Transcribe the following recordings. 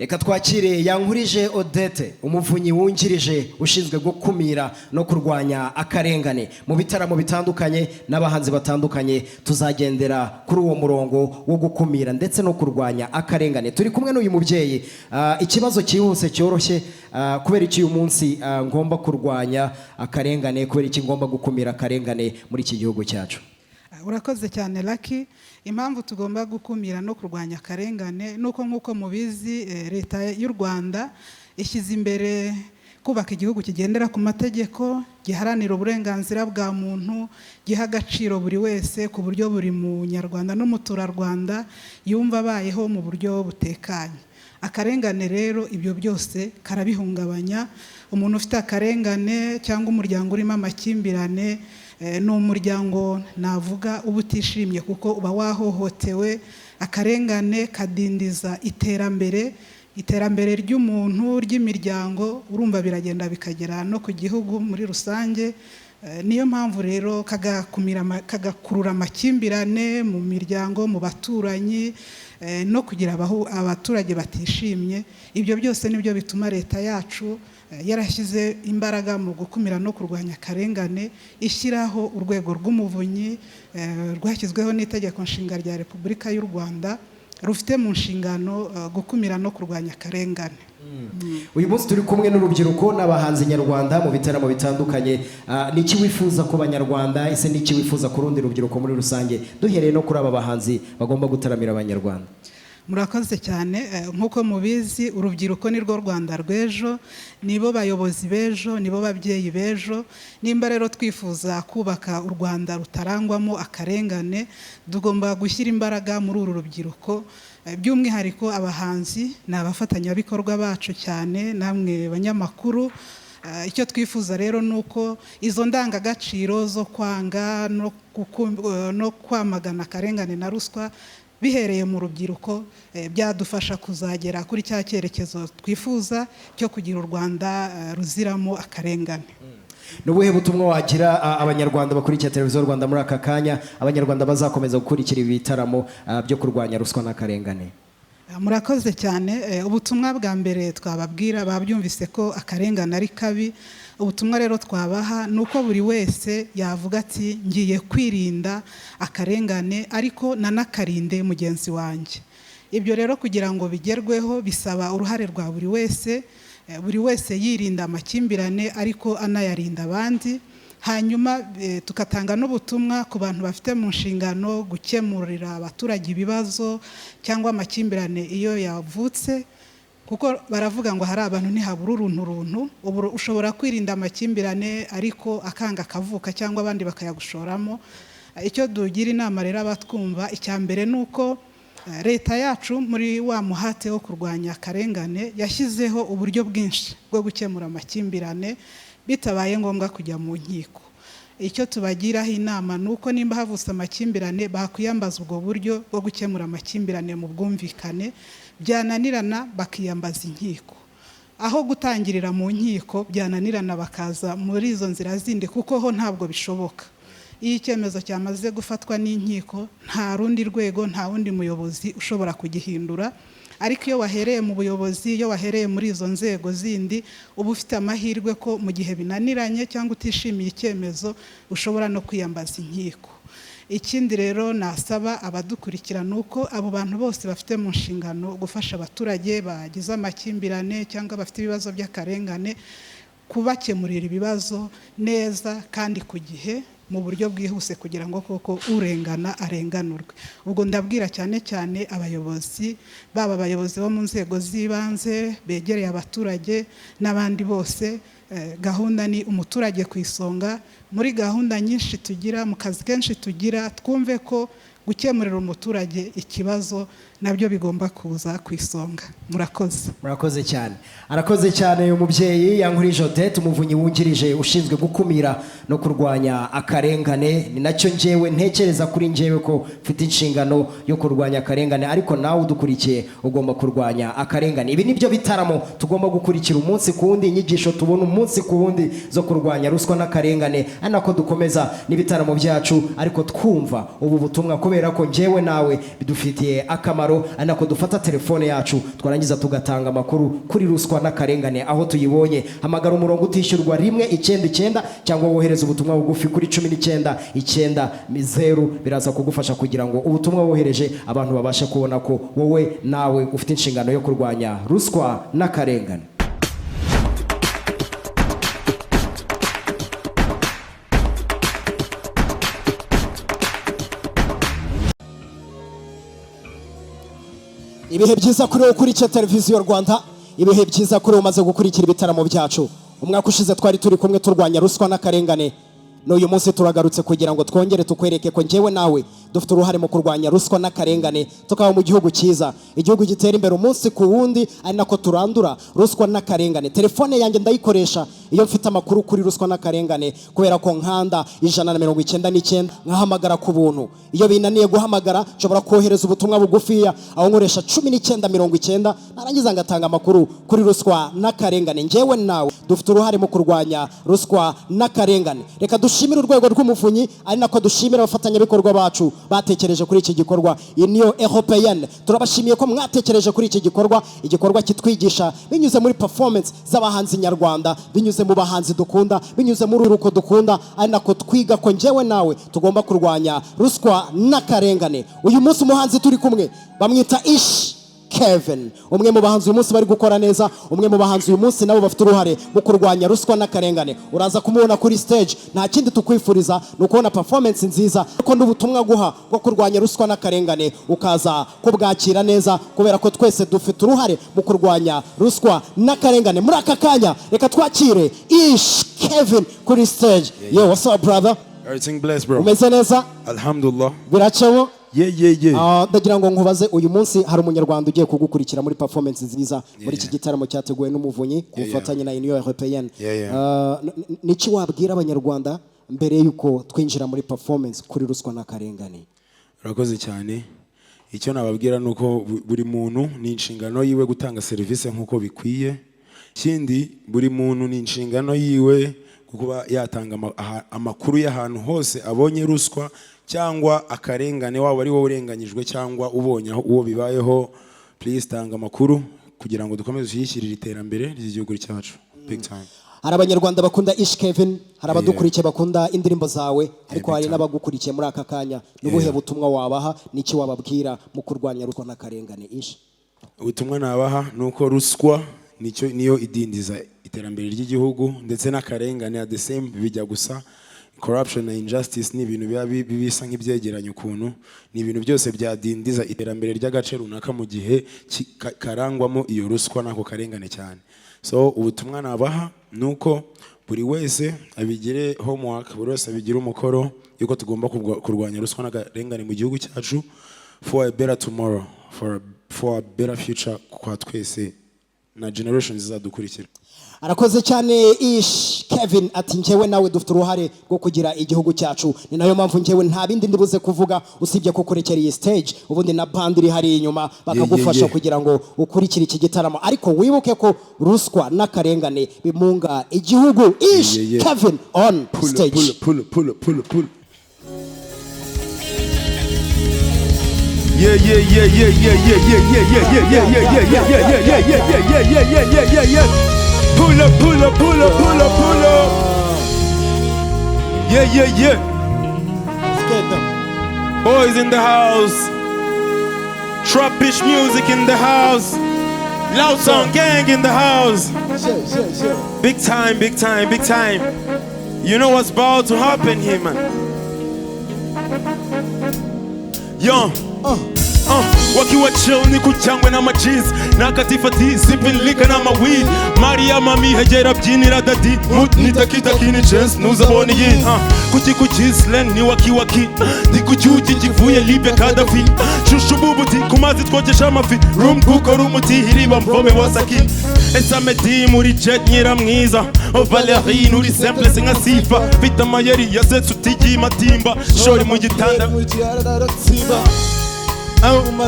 Reka twakire Yankurije Odette, umuvunyi wungirije ushinzwe gukumira no kurwanya akarengane mu bitaramo bitandukanye n'abahanzi batandukanye. Tuzagendera kuri uwo murongo wo gukumira ndetse no kurwanya akarengane. Turi kumwe n'uyu mubyeyi. Ikibazo cyihuse cyoroshye, kubera iki uyu munsi ngomba kurwanya akarengane, kubera iki ngomba gukumira akarengane muri iki gihugu cyacu? Urakoze cyane Lucky. Impamvu tugomba gukumira no kurwanya akarengane nuko nkuko mubizi leta y'u Rwanda ishyize imbere kubaka igihugu kigendera ku mategeko, giharanira uburenganzira bwa muntu, giha agaciro buri wese ku buryo buri munyarwanda n'umuturarwanda yumva abayeho mu buryo butekanye. Akarengane rero ibyo byose karabihungabanya. Umuntu ufite akarengane cyangwa umuryango urimo amakimbirane ni umuryango navuga uba utishimye kuko uba wahohotewe. Akarengane kadindiza iterambere ry'umuntu, ry'imiryango, urumva biragenda bikagera no ku gihugu muri rusange. Niyo mpamvu rero kagakurura amakimbirane mu miryango, mu baturanyi, no kugira abaturage batishimye. Ibyo byose nibyo bituma leta yacu yarashyize imbaraga mu gukumira no kurwanya akarengane, ishyiraho urwego rw'umuvunyi rwashyizweho n'itegeko nshinga rya Repubulika y'u Rwanda, rufite mu nshingano gukumira no kurwanya akarengane. Uyu munsi turi kumwe n'urubyiruko n'abahanzi nyarwanda mu bitaramo bitandukanye. Niki wifuza ku banyarwanda, ese niki wifuza ku rundi rubyiruko muri rusange, duhereye no kuri aba bahanzi bagomba gutaramira abanyarwanda? Murakoze cyane. Nkuko mubizi urubyiruko ni rwo Rwanda rw'ejo, nibo bayobozi b'ejo, nibo babyeyi b'ejo. Nimba rero twifuza kubaka u Rwanda rutarangwamo akarengane, tugomba gushyira imbaraga muri uru rubyiruko. By'umwihariko abahanzi ni abafatanyabikorwa bacu cyane, namwe banyamakuru. Icyo twifuza rero nuko izo ndangagaciro zo kwanga no kwamagana akarengane na ruswa bihereye mu rubyiruko byadufasha kuzagera kuri cya cyerekezo twifuza cyo kugira u Rwanda ruziramo akarengane. Nubuhe butumwa wagira abanyarwanda bakurikira televiziyo Rwanda muri aka kanya, abanyarwanda bazakomeza gukurikira ibitaramo byo kurwanya ruswa n'akarengane? Murakoze cyane. Ubutumwa bwa mbere twababwira, babyumvise ko akarengane ari kabi. Ubutumwa rero twabaha nuko buri wese yavuga ati ngiye kwirinda akarengane ariko nanakarinde mugenzi wanjye. Ibyo rero kugira ngo bigerweho bisaba uruhare rwa buri wese yirinda amakimbirane ariko anayarinda abandi. Hanyuma tukatanga n'ubutumwa ku bantu bafite mu nshingano gukemurira abaturage ibibazo cyangwa amakimbirane iyo yavutse, kuko baravuga ngo hari abantu ntihabura uruntu. Ushobora kwirinda amakimbirane ariko akanga kavuka cyangwa abandi bakayagushoramo. Icyo dugira inama rero abatwumva, icya mbere nuko leta yacu muri wa muhate wo kurwanya akarengane yashyizeho uburyo bwinshi bwo gukemura amakimbirane bitabaye ngombwa kujya mu nkiko. Icyo tubagiraho inama nuko nimba havutse amakimbirane bakwiyambaza ubwo buryo bwo gukemura amakimbirane mu bwumvikane, byananirana bakiyambaza inkiko. Aho gutangirira mu nkiko byananirana bakaza muri izo nzira zindi, kuko ho ntabwo bishoboka. Iyo icyemezo cyamaze gufatwa n'inkiko, nta rundi rwego, nta wundi muyobozi ushobora kugihindura. Ariko iyo wahereye mu buyobozi, iyo wahereye muri izo nzego zindi, uba ufite amahirwe ko mu gihe binaniranye cyangwa utishimiye icyemezo ushobora no kwiyambaza inkiko. Ikindi rero nasaba abadukurikira nuko abo bantu bose bafite mu nshingano gufasha abaturage bagize amakimbirane cyangwa bafite ibibazo by'akarengane, kubakemurira ibibazo neza kandi ku gihe mu buryo bwihuse kugira ngo koko urengana arenganurwe. Ubwo ndabwira cyane cyane abayobozi, baba abayobozi bo mu nzego z'ibanze begereye abaturage n'abandi bose. Gahunda ni umuturage ku isonga. Muri gahunda nyinshi tugira, mu kazi kenshi tugira, twumve ko gukemurira umuturage ikibazo nabyo bigomba kuza ku isonga. Murakoze cyane. Arakoze cyane uyu mubyeyi Yankurije Odette, umuvunyi wungirije ushinzwe gukumira no kurwanya akarengane. Ni nacyo njyewe ntekereza kuri njyewe ko mfite inshingano yo kurwanya akarengane, ariko nawe udukurikiye ugomba kurwanya akarengane. Ibi nibyo bitaramo tugomba gukurikira umunsi ku wundi, inyigisho tubona umunsi ku wundi zo kurwanya ruswa n'akarengane, anako dukomeza n'ibitaramo byacu ariko twumva ubu butumwa, kubera ko njyewe nawe bidufitiye akamaro. umuhamagaro ari nako dufata telefone yacu twarangiza tugatanga amakuru kuri ruswa n'akarengane aho tuyibonye. Hamagara umurongo utishyurwa 199 cyangwa wohereza ubutumwa bugufi kuri 1990 biraza kugufasha kugira ngo ubutumwa wohereje abantu babashe kubona ko wowe nawe ufite inshingano yo kurwanya ruswa n'akarengane. Ibihe byiza kuri ukurikira televiziyo Rwanda, ibihe byiza kuri umaze gukurikira ibitaramo byacu. Umwaka ushize twari turi kumwe turwanya ruswa n'akarengane. N'uyu munsi turagarutse kugira ngo twongere tukwereke ko njyewe nawe dufite uruhare mu kurwanya ruswa n'akarengane tukaba mu gihugu cyiza, igihugu gitera imbere umunsi ku wundi, ari nako turandura ruswa n'akarengane. Telefone yanjye ndayikoresha iyo mfite amakuru kuri ruswa n'akarengane kubera ko nkanda 199 nkahamagara ku buntu. Iyo binaniye guhamagara nshobora kohereza ubutumwa bugufiya aho nkoresha 1990 narangiza ngatanga amakuru kuri ruswa n'akarengane. Njyewe nawe dufite uruhare mu kurwanya ruswa n'akarengane. Reka dushimira urwego rw'Umuvunyi, ari nako dushimira abafatanyabikorwa bacu batekereje kuri iki gikorwa. Union Européenne turabashimiye ko mwatekereje kuri iki gikorwa, igikorwa kitwigisha binyuze muri performance z'abahanzi nyarwanda, binyuze mu bahanzi dukunda, binyuze muri uruko dukunda, ari nako twiga ko njyewe nawe tugomba kurwanya ruswa n'akarengane. Uyu munsi umuhanzi turi kumwe bamwita Kevin, umwe mu bahanzi uyu munsi bari gukora neza, umwe mu bahanzi uyu munsi nabo bafite uruhare mu kurwanya ruswa n'akarengane. Uraza kumubona kuri stage, nta kindi tukwifuriza ni ukubona performance nziza ko n'ubutumwa guha bwo kurwanya ruswa n'akarengane ukaza kubwakira neza, kubera ko twese dufite uruhare mu kurwanya ruswa n'akarengane. Muri aka kanya reka twakire Kevin kuri stage. Yo, what's up brother? Everything blessed, bro. Umeze neza? Alhamdulillah. Biracaho? Yeah. Ndagira ngo nkubaze, uyu munsi hari umunyarwanda ugiye kugukurikira muri performance nziza muri iki gitaramo cyateguwe n'Umuvunyi ku bufatanye na Union Européenne. Niki wabwira abanyarwanda mbere yuko twinjira muri performance kuri ruswa n'akarengane? Urakoze cyane. Icyo nababwira nuko buri muntu ni inshingano yiwe gutanga service nkuko bikwiye. Kindi buri muntu ni inshingano yiwe kuba yatanga amakuru y'ahantu hose abonye ruswa cyangwa akarengane, waba ari wowe urenganyijwe cyangwa ubonye uwo bibayeho. Please tanga amakuru kugira ngo dukomeze dushyigikire iterambere ry'igihugu cyacu. Big time. Hari abanyarwanda bakunda Kevin, hari abadukurikiye bakunda indirimbo zawe, ariko hari n'abagukurikiye muri aka kanya. N'ubuhe butumwa wabaha, n'iki wababwira mu kurwanya ruswa n'akarengane? Ubutumwa nabaha nuko ruswa niyo idindiza iterambere ry'igihugu ndetse n'akarengane at the same bijya gusa. Corruption na injustice ni ibintu bisa nk'ibyegeranye ukuntu, ni ibintu byose byadindiza iterambere ry'agace runaka mu gihe karangwamo iyo ruswa n'ako karengane cyane. So ubutumwa nabaha nuko buri wese abigire homework, buri wese abigire umukoro yuko tugomba kurwanya ruswa n'akarengane mu gihugu cyacu for a better tomorrow, for a better future kwa twese na generations zizadukurikira. Arakoze cyane Kevin, ati njyewe nawe dufite uruhare rwo kugira igihugu cyacu. Ni nayo mpamvu njyewe nta bindi ndibuze kuvuga usibye ko kurekera iyi stage, ubundi na band iri hari inyuma bakagufasha kugira ngo ukurikire iki gitaramo. Ariko wibuke ko ruswa n'akarengane bimunga igihugu. Kevin on stage. Pull. Yeah. Pull up. Yeah. Boys in the house. Trappish music in the house. Loud sound gang in the house. Big time. You know what's about to happen here, man. Yo. Wakiwa chill ni kuchangwe na machiz nakatifati sipping liquor na maweed Maria mami hejera byinira dadi nitakita kini chance nuzabone yi kuki slang ni waki ndi kucyuki kivuye libe kadafi shushububuti kumazi twogesha amafi room gukora umuti hiriba mvome wasaki esamedi muri jet nyira mwiza Valerie nuri simple singa sifa vita mayeri yasetsu utigi matimba shori mu gitanda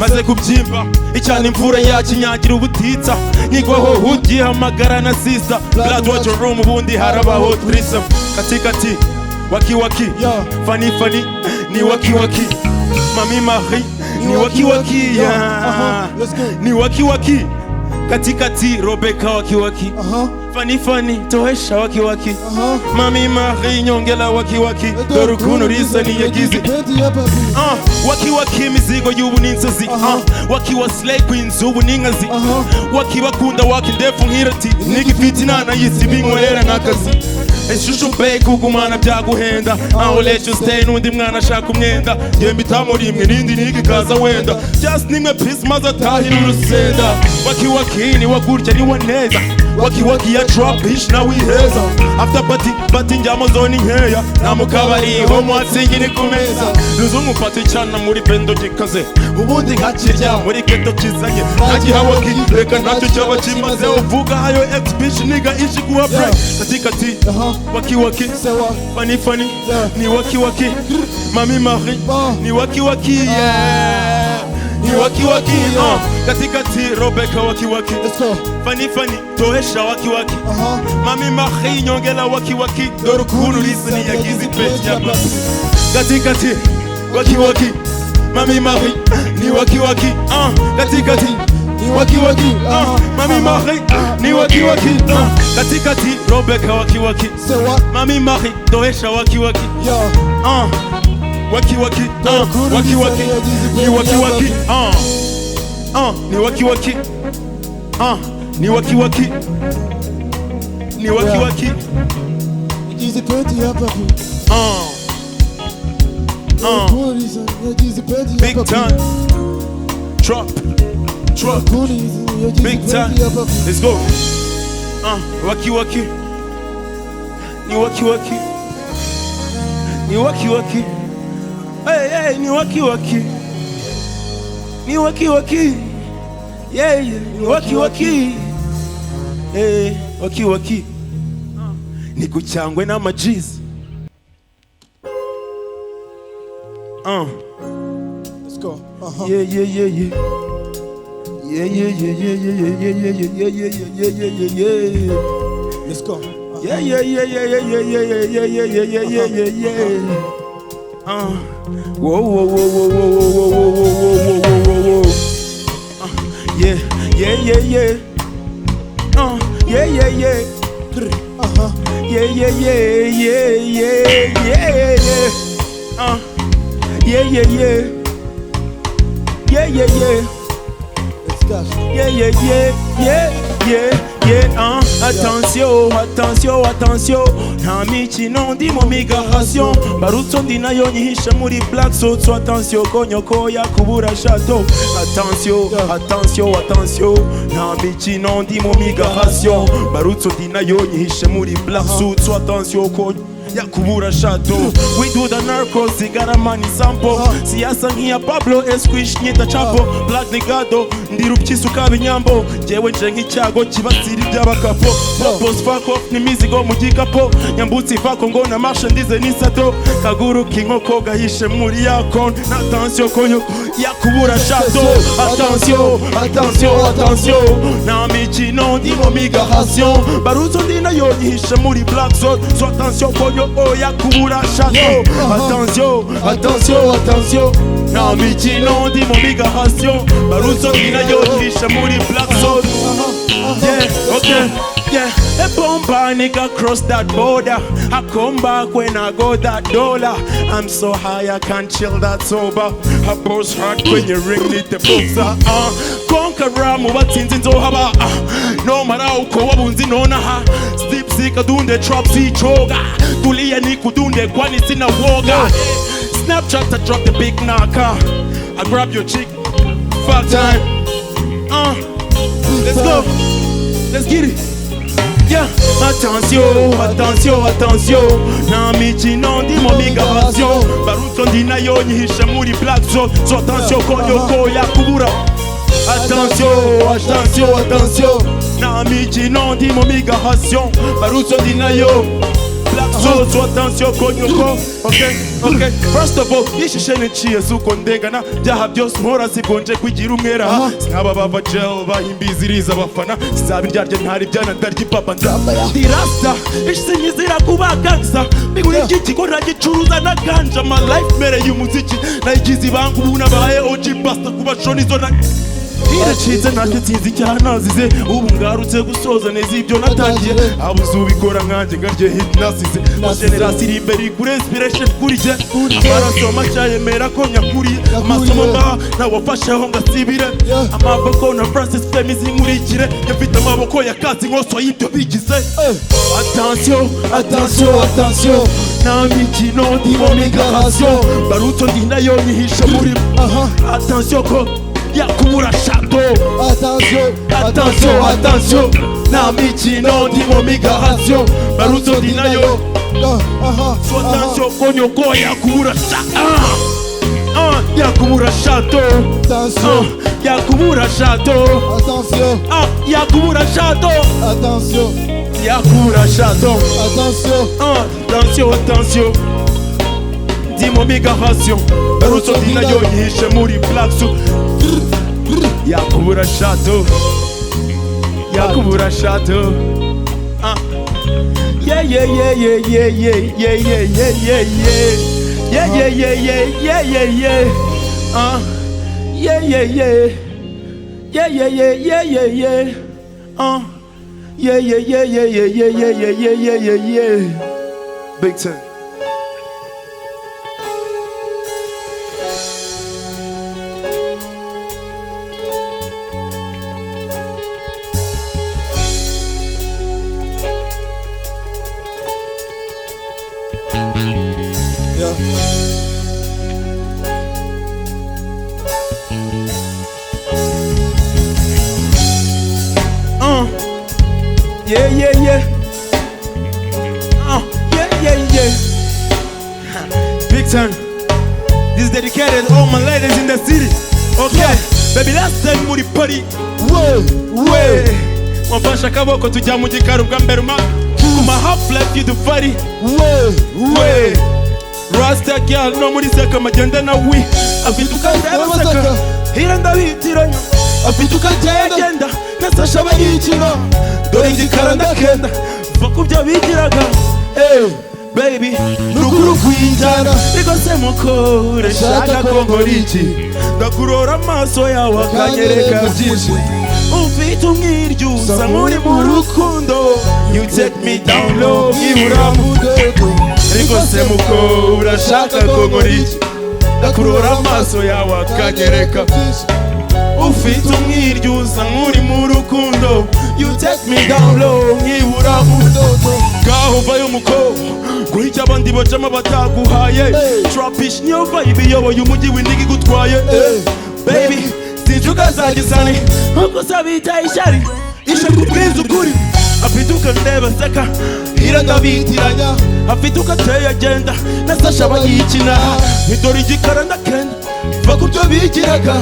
maze kubyimba icyane imvura yakinyagira ubutitsa nkigwaho ugihamagara na sister blood watch room ubundi harabaho threesome kati waki funny ni waki mami Marie ni waki yeah. Ni waki katikati Rebecca waki Fani tohesha waki Mami Marie nyongela waki Dorukuno risa ni yagizi waki mizigo y'ubu n'inzozi waki wa slay queens ubu n'inkazi waki bakunda waki ndefu nk'irati n'igifiti nana yisi binkorera nk'akazi Eshusho be kugumana byaguhenda I'll let you stay nundi mwana shaka umwenda Yembi tamurimwe nindi nigikaza wenda Just nimwe peace maza tahira urusenda waki ni wagurya ni waneza waki ya trap bitch na wiheza After party njamo zoni nkeya na mukabari ho mwatsingi ni kumeza Luzungu pati cyana muri bendo gikaze ubundi nkakirya muri ghetto kizanye Nagihawaki reka ntacyo cyaba kimaze uvuga hayo ex bitch nigga ishi kuwa break katikati waki Fani ni waki Mami Marie ni waki yeah ni waki katikati Rebecca waki Fani tohesha waki Mami Marie nyongela waki Dorukuno risa ni yagizi peti ya basi katikati waki Mami Marie ni waki katikati ni waki Mami Marie ni waki katikati Rebecca waki Mami Marie tohesha waki waki ni waki ni waki ni waki yagize peti ya papi big time drop big time let's go waki ni waki hey ni waki yeah ni waki hey waki ni kuchangwe na majiz let's go yeah let's go yeah whoa yeah attention Namichi nondi mo migration Barutso ndinayo nyihisha muri black so attention konyoko ya kubura shadow attention Namichi nondi mo migration Barutso ndinayo nyihisha muri black suit so attention yakubura shadow we do the narcos igara money sample siasa nkia Pablo Esquish nyita chapo black nigado ndirupchisu kabinyambo jewe nje nk'icyago kibasiri by'abakapo boss fuck off ni mizigo mu gikapo nyambutsi fako ngo na marche ndize nisato kaguru kinkoko gahishe muri yakon na attention konyo yakubura shadow attention na michi no ndi mo migration baruzo ndina yo nyihishe muri black zone so attention konyo yakubura shadow attention na michi no ndi mo migration baruzo ndina yo nyihishe muri black zone yeah okay yeah, a bomber nigga cross that border. I come back when I go that dollar. I'm so high I can't chill that sober. I burst hard when you ring it the boxer. Conqueror mu batsinze nzohaba. No matter uko wabunzi nona ha. Sleep sick adunde trap si choga. Tulia ni kudunde kwani sina woga. Snapchat I drop the big knocker. I grab your chick. Fuck time. Let's go. Let's get it. Yeah, attention na michi no ndi mo migration baruto ndina yo nyihisha muri black zone so attention konyoko yakubura attention na michi no ndi mo migration baruto ndina yo black so attention konyoko. Okay. First of all, ishishe niciye zuko ndengana byaha byose mpora zibonje kwigira umwera. Sinaba bava gel bahimbiziriza abafana. Sizabiryarye ntari byana ndarya papa ndamba. Dirasta ishishe nyizira kubagangza. Biguri iki kigo ntagicuruza na ganja. My life mere y'umuziki nayigize ibanga ubu nabaye OG basta kuba shoni zona. Iracitse ntacyo nsinzi cyane nazize ubu ngarutse gusoza neza ibyo natangiye abuze ubikora nkanjye ngarye hit nasize generasi iri imbere kuri inspiration kuri jye amaraso macyayemera ko nyakuriye amasomo mbaha nawafasheho ngasibire amaboko na Francis Femizi nkurikire yafite amaboko yakatse inkoso y'ibyo bigize. Attention nta mikino ndimo migration baruto ndi nayo nyihishe muri attention ko yakubura shadow. Attention na mikino ndimo migration baruto ndi nayo so attention konyoko yakubura shadow. Yakubura shadow. Yakubura shadow. Yakubura shadow. Yakubura shadow. Attention ndimo migration baruto ndi nayo nyihishe muri black suit. Yakubura shadow. Yeah. Big time. Big time. This is dedicated to all my ladies in the city. Okay, baby, last time muri party. Way. Wafasha kaboko tujya mu gikaro bwa mbere kuma half life y'udufari. Way. Rasta girl no muri seka magenda na wi. Afituka ndeba seka. Hira ndabitiranya. Afituka agenda. Nasasha bayikira. Dore igikara ndakenda. Vakubya bigiraga. Baby, nukuru kwinjana Rigose mukore shaka kongoriki Ndakurora amaso yawe akanyereka byinshi Ufite umwiryusa muri mu rukundo You take me down low nkibura mu dodo Rigose mukore shaka kongoriki Ndakurora amaso yawe akanyereka byinshi Ufite umwiryusa muri mu rukundo You take me down low nkibura mu dodo Gaho vayo mukobwa Kuhicha abandi bacama bataguhaye Trapish niyo vibe yoboye umujyi w'indigi gutwaye Baby, sinjuka zagisani Nkuko sabita ishari Ishe kubwiza ukuri Afituka ndeba seka Hira ndabitiranya Afituka teye agenda Nasasha bayikina Midori igikara ndakenda Vakubyo bigiraga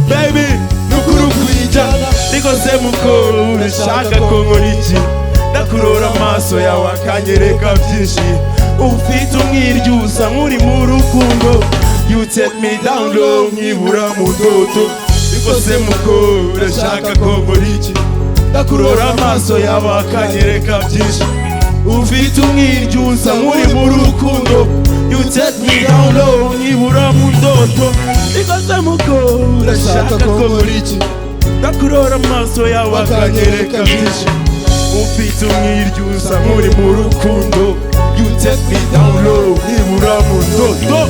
Baby, nukuru kwijana Rigose mukore shaka kongoriki Ndakurora amaso yawe akanyereka byinshi Ufite umwiryusa muri mu rukundo You take me down low nkibura mu dodo Rigose mukore shaka kongoriki Ndakurora amaso yawe akanyereka byinshi Ufite umwiryusa muri mu rukundo You take me down low nkibura mu dodo Rigose mukore shaka kongoriki Ndakurora amaso yawe akanyereka byinshi Ufite umwiryusa muri mu rukundo You take me down low nkibura mu dodo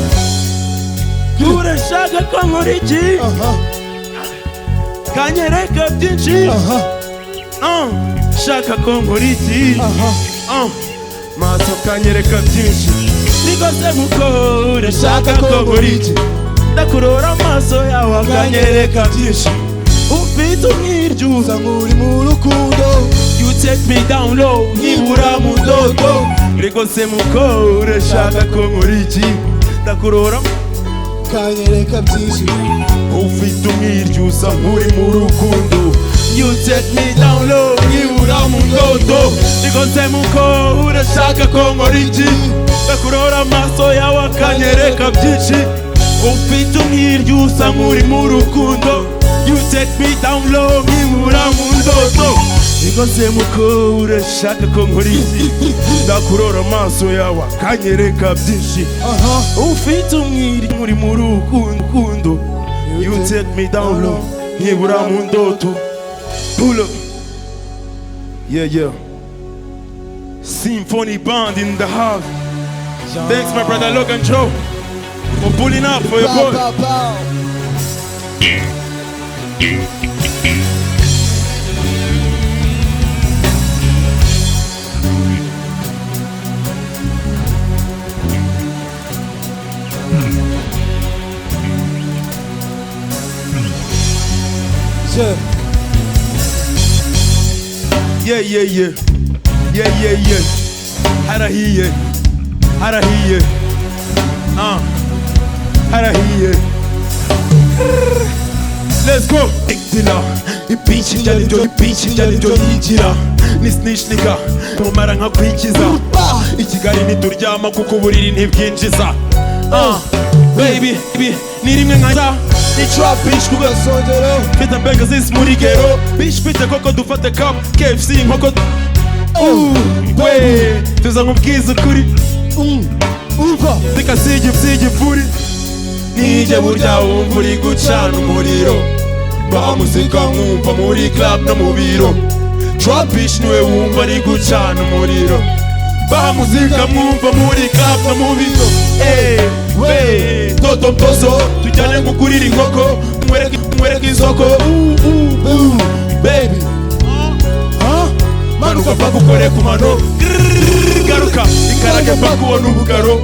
Urashaka ko nkora iki Kanyereka byinshi Shaka ko nkora iki Maso kanyereka byinshi Rigose mukore shaka ko nkora iki Ndakurora amaso yawe akanyereka byinshi Ufite umwiryusa muri mu rukundo You take me down low nkibura mu dodo Rigose mukore shaka ko nkora iki Ndakurora kanyereka byinshi Ufite umwiryusa muri mu rukundo You take me down low nkibura mu dodo Nikoze muko urashaka ko nkora iki ndakurora amaso yawe akanyereka byinshi ufite umwiryo usa nk'uri mu rukundo you take me down low nkimura mu ndoto nikoze muko urashaka ko nkora iki ndakurora amaso yawe akanyereka byinshi ufite umwiryo uri mu rukundo you take me down low nkimura mu ndoto pull up yeah Symphony Band in the house. Thanks, my brother Logan Joe, for pulling up for your boy. Yeah. Harahiye let's go Dila Ipichi njyalibyo yigira ni snitch nigga ntumara nka kwikiza ikigali ntituryama kuko uburiri ntibwinjiza baby ni rimwe nka ni trap bitch kugasongero kita mbega zisi muri gero bitch pite koko dufate cup KFC nkoko we tuza nkubwiza ukuri reka sigi furi nije burya wumva uri gucana umuriro bamusika nkumva muri club no mu biro trap bitch niwe wumva ari gucana umuriro bamusika mwumva muri club no mu biro we toto mtoso tujyane ngukurira inkoko mwereke isoko baby manuka paka ukore ku mano garuka ikarage paka ubona ubugaro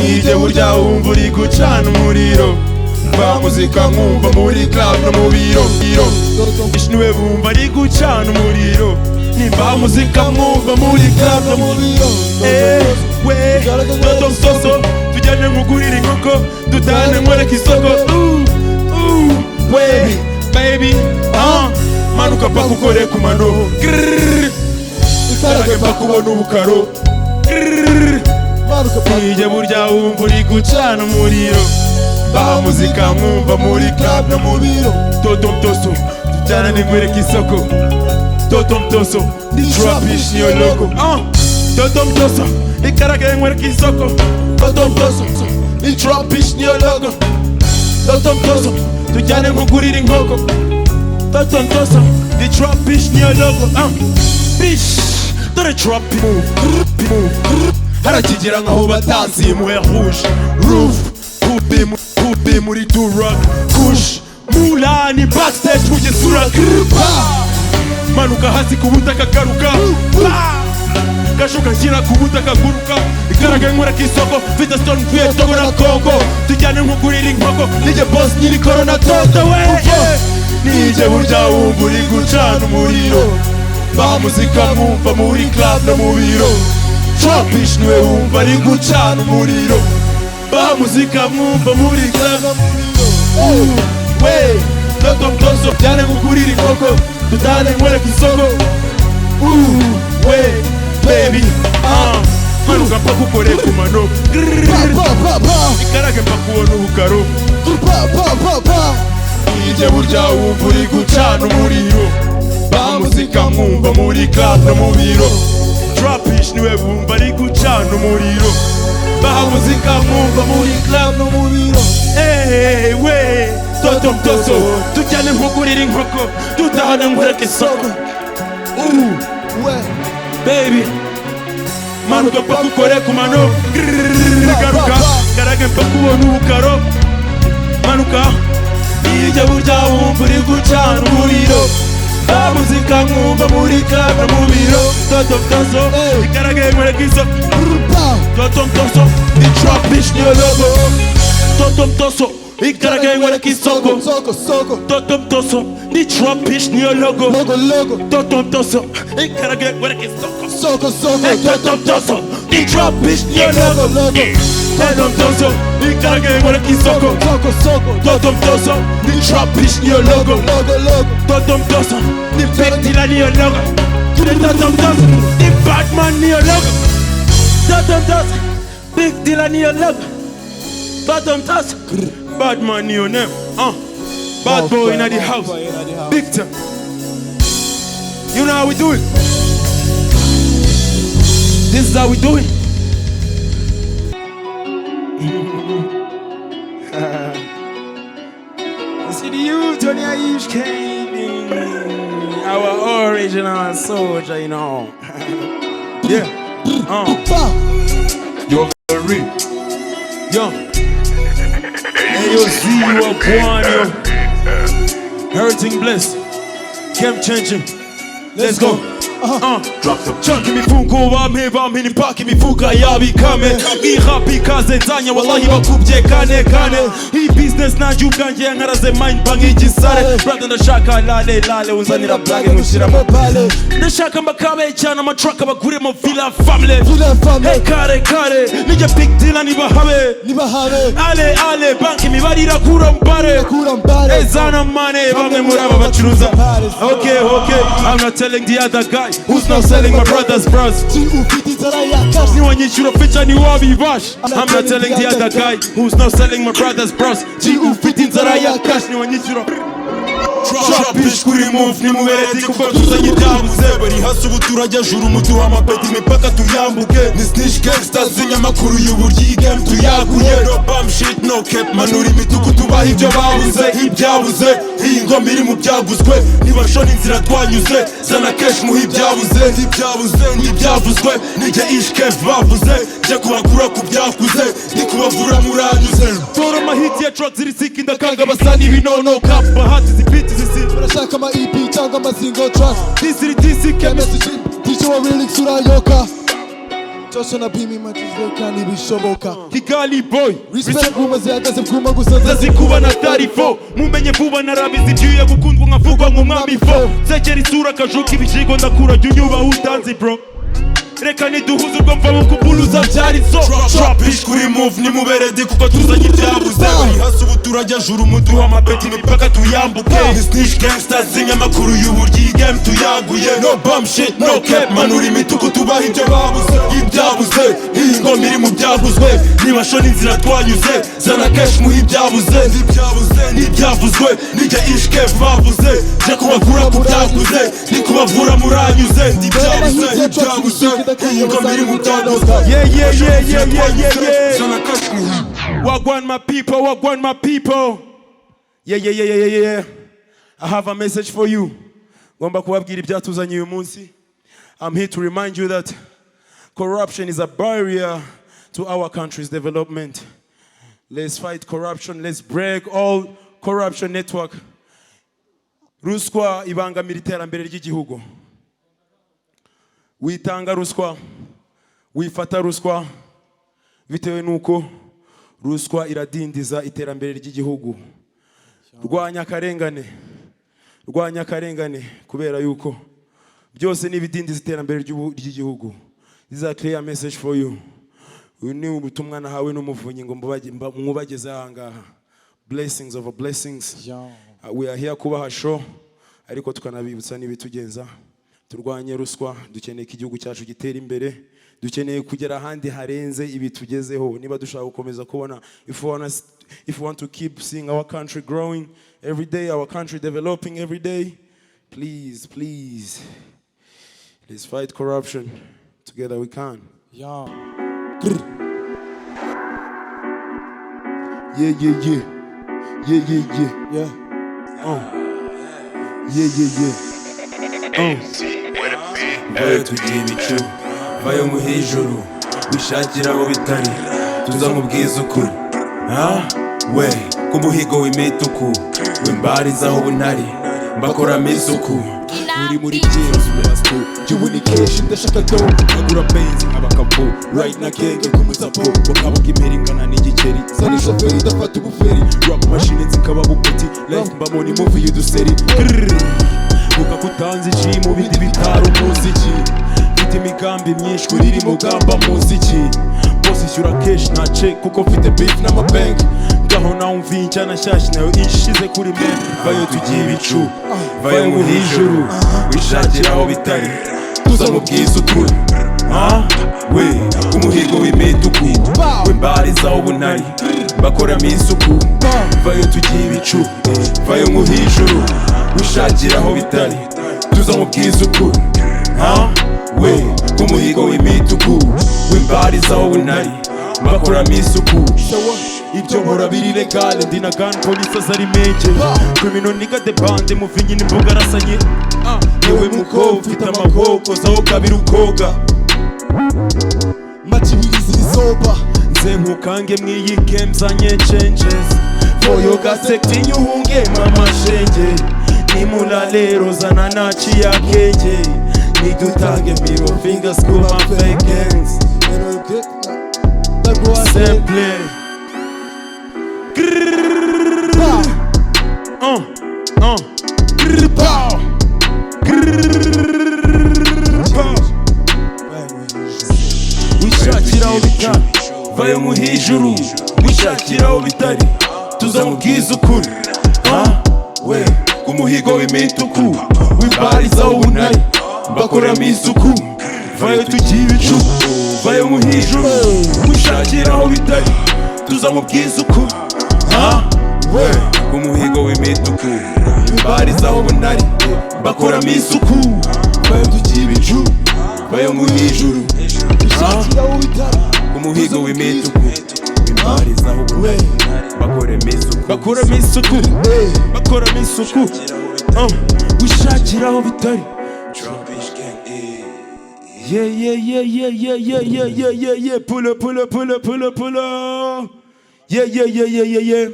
nije burya wumva uri gucana umuriro bamuzika nkumva muri club no mu biro niwe wumva ari gucana umuriro nimba muzika mwumva muri club no mu biro we toto mtoso tujyane nkugurira inkoko dutane mwereke isoko we baby manuka paka ukore ku mano ikarage paka ubona ubukaro nije burya wumva uri gucana umuriro bamuzika mwumva muri club no mu biro toto mtoso tujyana nimwereke isoko toto mtoso ni trap bitch niyo logo toto mtoso ikarage nkwereke isoko toto mtoso ni trap bitch niyo logo toto mtoso tujyane nkugurira inkoko toto mtoso ni trap bitch niyo logo bitch dore trap move harakigira nkaho batanzi mu rouge roof coupe muri Durak kush mulani backstage mu gisura manuka hasi ku butaka garuka gashuka nshyira ku butaka guruka igaragaye nkwereke isoko mfite stone mvuye Togo na Congo tujyane nkugurira inkoko nije boss nyiri corona toto we nije burya wumva uri gucana umuriro bamuzika mwumva muri club no mu biro trap bitch niwe wumva ari gucana umuriro bamuzika mwumva muri club no mu biro we toto mtoso tujyane nkugurira inkoko dutane nkwereke isoko we baby manuka paka ukore ku mano ikarage paka ubona ubukaro nije burya wumva uri gucana umuriro bamuzika mwumva muri club no mu biro trap bitch niwe wumva ari gucana umuriro bamuzika mwumva muri club no mu biro we toto mtoso tujyane nkugurira inkoko dutahane nkwereke isoko baby manuka paka ukore ku mano garuka garage paka ubona ubukaro manuka nije burya wumva uri gucana umuriro bamuzika mwumva muri club no mu biro toto mtoso ikarage nkwereke isoko toto mtoso ni trap bitch niyo logo toto mtoso ikarage nkwereke isoko toto mtoso ni trap bitch niyo logo toto mtoso ikarage nkwereke isoko toto mtoso ni trap bitch niyo logo toto mtoso ikarage nkwereke isoko toto mtoso ni trap bitch niyo logo toto mtoso ni fake niyo logo The bad man near love. Big deal near love. Bad man near name. Bad boy in the house. Big time. You know how we do it. This is how we do it. See the youth on your East came, our original soldier, you know. Yeah. You're very young. And you see you are born, yo. Hurting blessed. Camp changing. Let's go. Chunky mifuko wamini paki mifuka yabikame Ihapi kaze tanya wallahi bakubye kane Hii business na juganje ngaraze mind bangi gisare Brother ndashaka lale unzanira blage nushira mobile Ndashaka mbakabe cyana amatraka bagure mu villa family Hey kare nije big deal nibahabe Ale banki mibarira kurambare Ezana money bamwe muri aba bacuruza Okay I'm not telling the other guy who's not selling my brother's bros. I'm not telling the other guy who's not selling my brother's bros. Trap ish kuri move ni muberedi kuko tuzanye ibyabuze bari hasi ubu turajya juru muduha amapeti imipaka tuyambuke ni snitch gangsters z'inyamakuru y'uburyi game tuyaguye no bum shit no cap manuri imituku tubaha ibyo ibyabuze iyi ngoma iri mu byaguzwe niba shona inzira twanyuze zana cash muha ntibyavuzwe nijye ish kev bavuze jya kubakura ku byakuze ni kubavura muranyuze dore amahiti ya truck ziri siki ndakanga basa n'ibinono cap bahati zipiti Urashaka ama EP cyangwa ama single tracks DC message teacher wa lyrics urayoka Joshua na bimi matizwe kandi bishoboka Kigali boy respect kuma zihagaze bwuma gusa zazikuba na tarifo mumenye vuba narabizi byuye gukundwa nkavugwa nk'umwami fo zekera isura kajuka ibijigo ndakura jya unyubaha utanzi bro Reka niduhuze ubwo mva mu kubuluza byari so Trap ish kuri move ni muberedi kuko tuzanye ibyabuze bari hasi ubu turajya juru muduha amapeti imipaka tuyambuke ni snitch gangsters z'inyamakuru y'uburyi game tuyaguye no bum shit no cap manuri imituku tubaha ibyabuze iyi ngoma iri mu byaguzwe niba shona inzira twanyuze zana cash muha ntibyavuzwe nijya ish kev bavuze jya kubakura ku byakuze ni kubavura muranyuze ibyabuze Yeah. Wagwan my people. Yeah. I have a message for you. Ngomba kubabwira ibyatuzanye uyu munsi. I'm here to remind you that corruption is a barrier to our country's development. Let's fight corruption. Let's break all corruption network. Ruswa ibangamira iterambere ry'igihugu. Witanga ruswa, wifata ruswa, bitewe nuko ruswa iradindiza iterambere ry'igihugu. Rwanya akarengane kubera yuko byose nibidindiza iterambere ry'igihugu. This is a clear message for you. Uyu ni ubutumwa nahawe n'Umuvunyi ngo mwubageze ahangaha. Blessings over blessings. We are here kubaha show ariko tukanabibutsa n'ibitugenza. Turwanye ruswa, dukeneye ko igihugu cyacu gitera imbere, dukeneye kugera ahandi harenze ibi tugezeho. Niba dushaka gukomeza kubona, if we want to keep seeing our country growing every day, our country developing every day, please, let's fight corruption. Together we can. Yeah. Vayo tugiye ibicu, vayo mu hejuru, wishakira aho bitari, tuzamubwiza ukuri. We, ku muhigo w'imituku, w'imbariza aho buntari, mbakoramo isuku. Uri muri James Blasco, communication ndashaka do, agura benzi abakapo, right na kenge kumusapo, bakabuga imperingana n'igikeri, sani shoferi dafata ubuferi, rap machine zikaba bupeti, life mbamoni movie y'uduseri. Buka kutanze iki mu bindi bitaro umuziki, mfite imigambi myinshi kuriri mugamba muziki, boss ishyura cash na check kuko mfite beef n'amabank, ngaho nawe umvinca na shashi nayo inshize kuri men. Vayo tugiye ibicu, vayo mu hijuru, wishakira aho bitari, tuzamubwiza ukuri we umuhigo w'imituku w'imbariza ubunari bakoramo isuku vayo tugiye ibicu vayo nk'uhijuru wishakira aho bitari tuzamubwiza ukuri we umuhigo w'imituku w'imbariza ubunari bakoramo isuku ibyo nkora biri legale ndi na gun police azari meke criminal nigga de bande Muvunyi n'imbuga arasanye yewe mukobwa ufite amaboko zaho kabiri ukoga macibiri zirizoba nze nkukange mw'iyi game zanye changes for yoga secting uhunge mama shenge nimulalero zana nachi ya keje nidutange middle fingers to my fake hands simple wishakira aho bitari vayo muhijuru wishakira aho bitari tuzamubwiza ukuri we umuhigo w'imituku w'imbariza ubunari bakoramo isuku vayo tugiye ibicu vayo muhijuru wishakira aho bitari tuzamubwiza ukuri we umuhigo w'imituku w'imbariza ubunari bakoramo isuku vayo tugiye ibicu vayo muhijuru wishakira aho bitari umuhigo w'imituku w'imbariza ubunari bakoramo isuku bakoramo isuku wishakira aho bitari yeah pull up yeah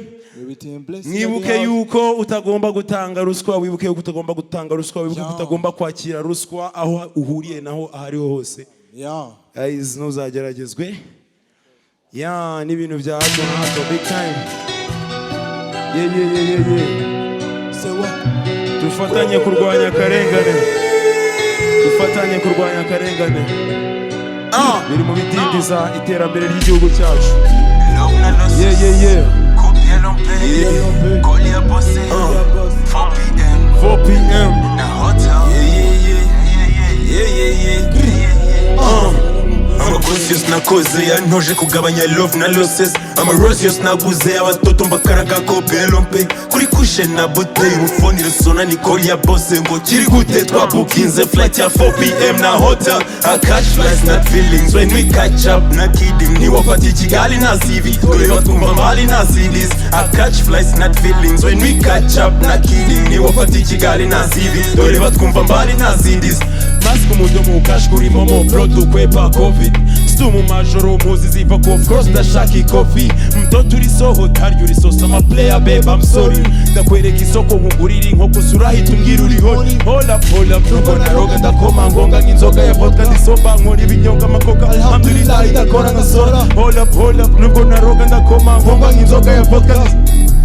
mwibuke yuko utagomba gutanga ruswa wibuke yuko utagomba gutanga ruswa wibuke yuko utagomba kwakira ruswa aho uhuriye naho ahariho hose guys ntuzageragezwe n'ibintu bya hato na hato big time dufatanye kurwanya akarengane biri mu bidindiza iterambere ry'igihugu cyacu Call your boss 4 p.m. Amakosi nakoze yantoje kugabanya love na losses Amarosi yose naguze abatoto mbakaraga ko belompe kuri kushe na bouteille ubufoni resona ni call ya boss ngo kiri gute twabukinze flight ya 4 p.m. na hotel I catch flights not feelings when we catch up na kidding ni wafati Kigali na CV dore batwumva mbali na CDs I catch flights not feelings when we catch up na kidding ni wafati Kigali na CV dore batwumva mbali na CDs mask umudomo ukash kuri momo product kwepa covid stumu majoro muzi ziva ko of course ndashaka coffee mtoto uri so hotari uri so sama player babe I'm sorry ndakwereka isoko nkugurira inkoko surahi tumbwira uri honi hold up nuko naroga ndakoma ngonga nk'inzoga ya vodka ndisoba nkora ibinyonga amakoka alhamdulillah ndakora nkasora hold up nuko naroga ndakoma ngonga nk'inzoga ya vodka